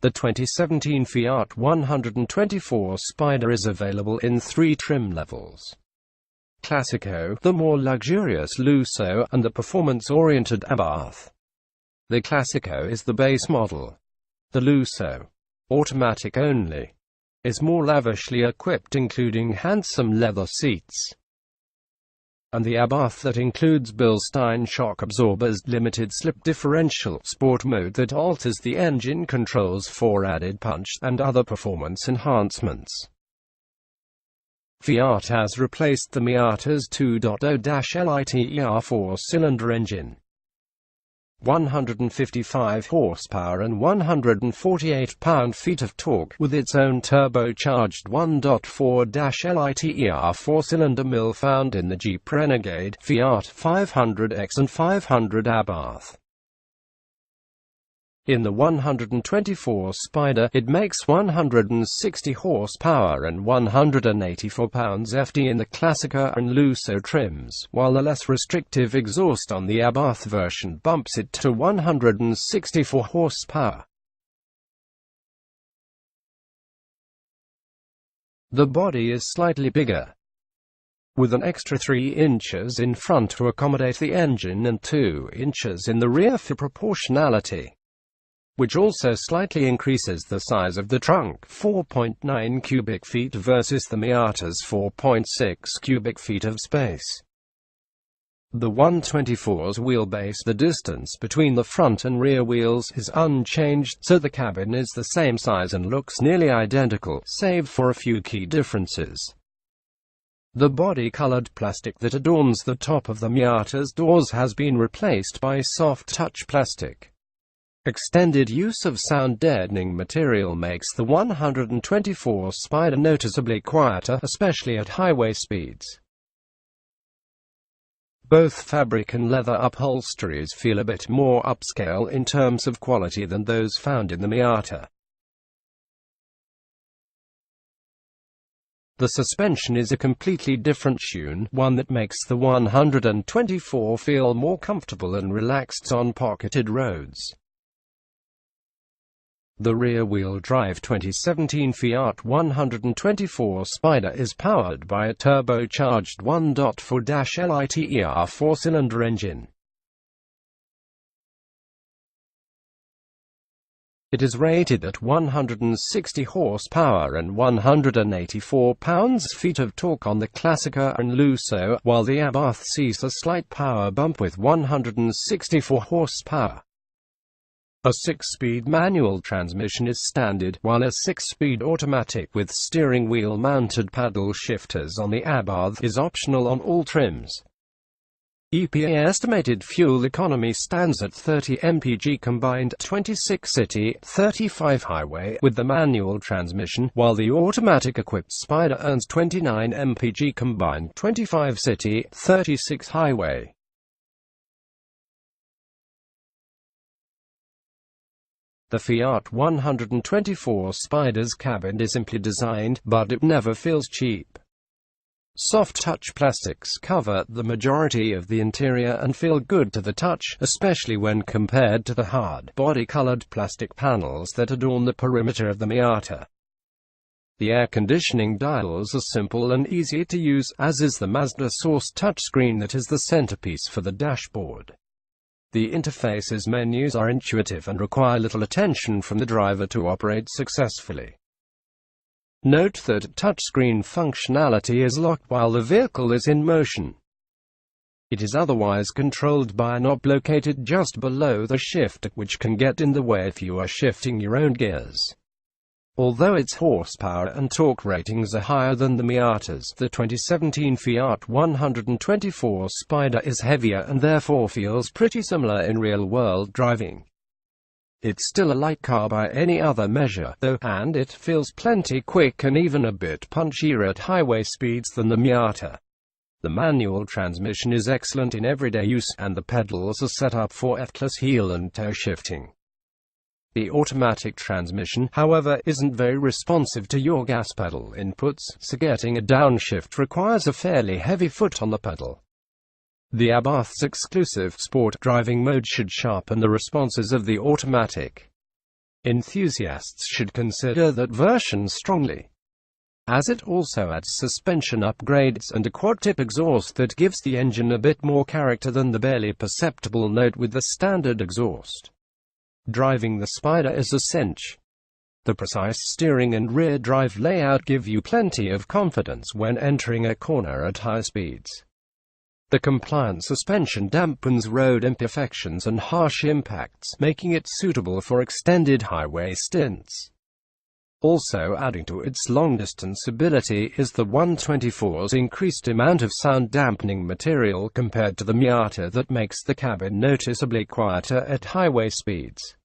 The 2017 Fiat 124 Spider is available in 3 trim levels: Classico, the more luxurious Lusso, and the performance-oriented Abarth. The Classico is the base model. The Lusso, automatic only, is more lavishly equipped, including handsome leather seats. And the Abarth, that includes Bilstein shock absorbers, limited slip differential, sport mode that alters the engine controls for added punch, and other performance enhancements. Fiat has replaced the Miata's 2.0-liter 4-cylinder engine, 155 horsepower and 148 pound-feet of torque, with its own turbocharged 1.4-liter 4-cylinder mill found in the Jeep Renegade, Fiat 500X and 500 Abarth. In the 124 Spider, it makes 160 horsepower and 184 pounds-ft in the Classica and Lusso trims, while the less restrictive exhaust on the Abarth version bumps it to 164 horsepower. The body is slightly bigger, with an extra 3 inches in front to accommodate the engine and 2 inches in the rear for proportionality, which also slightly increases the size of the trunk, 4.9 cubic feet versus the Miata's 4.6 cubic feet of space. The 124's wheelbase, the distance between the front and rear wheels, is unchanged, so the cabin is the same size and looks nearly identical, save for a few key differences. The body-colored plastic that adorns the top of the Miata's doors has been replaced by soft touch plastic. Extended use of sound-deadening material makes the 124 Spider noticeably quieter, especially at highway speeds. Both fabric and leather upholsteries feel a bit more upscale in terms of quality than those found in the Miata. The suspension is a completely different tune, one that makes the 124 feel more comfortable and relaxed on pocketed roads. The rear-wheel drive 2017 Fiat 124 Spider is powered by a turbocharged 1.4-liter 4-cylinder engine. It is rated at 160 horsepower and 184 pounds-feet of torque on the Classica and Lusso, while the Abarth sees a slight power bump with 164 horsepower. A 6-speed manual transmission is standard, while a 6-speed automatic with steering wheel-mounted paddle shifters on the Abarth is optional on all trims. EPA estimated fuel economy stands at 30 mpg combined, 26 city, 35 highway, with the manual transmission, while the automatic-equipped Spider earns 29 mpg combined, 25 city, 36 highway. The Fiat 124 Spider's cabin is simply designed, but it never feels cheap. Soft touch plastics cover the majority of the interior and feel good to the touch, especially when compared to the hard, body-colored plastic panels that adorn the perimeter of the Miata. The air conditioning dials are simple and easy to use, as is the Mazda Source touchscreen that is the centerpiece for the dashboard. The interface's menus are intuitive and require little attention from the driver to operate successfully. Note that touchscreen functionality is locked while the vehicle is in motion. It is otherwise controlled by a knob located just below the shifter, which can get in the way if you are shifting your own gears. Although its horsepower and torque ratings are higher than the Miata's, the 2017 Fiat 124 Spider is heavier and therefore feels pretty similar in real-world driving. It's still a light car by any other measure, though, and it feels plenty quick and even a bit punchier at highway speeds than the Miata. The manual transmission is excellent in everyday use, and the pedals are set up for effortless heel and toe shifting. The automatic transmission, however, isn't very responsive to your gas pedal inputs, so getting a downshift requires a fairly heavy foot on the pedal. The Abarth's exclusive sport driving mode should sharpen the responses of the automatic. Enthusiasts should consider that version strongly, as it also adds suspension upgrades and a quad-tip exhaust that gives the engine a bit more character than the barely perceptible note with the standard exhaust. Driving the Spider is a cinch. The precise steering and rear drive layout give you plenty of confidence when entering a corner at high speeds. The compliant suspension dampens road imperfections and harsh impacts, making it suitable for extended highway stints. Also adding to its long-distance ability is the 124's increased amount of sound-dampening material compared to the Miata that makes the cabin noticeably quieter at highway speeds.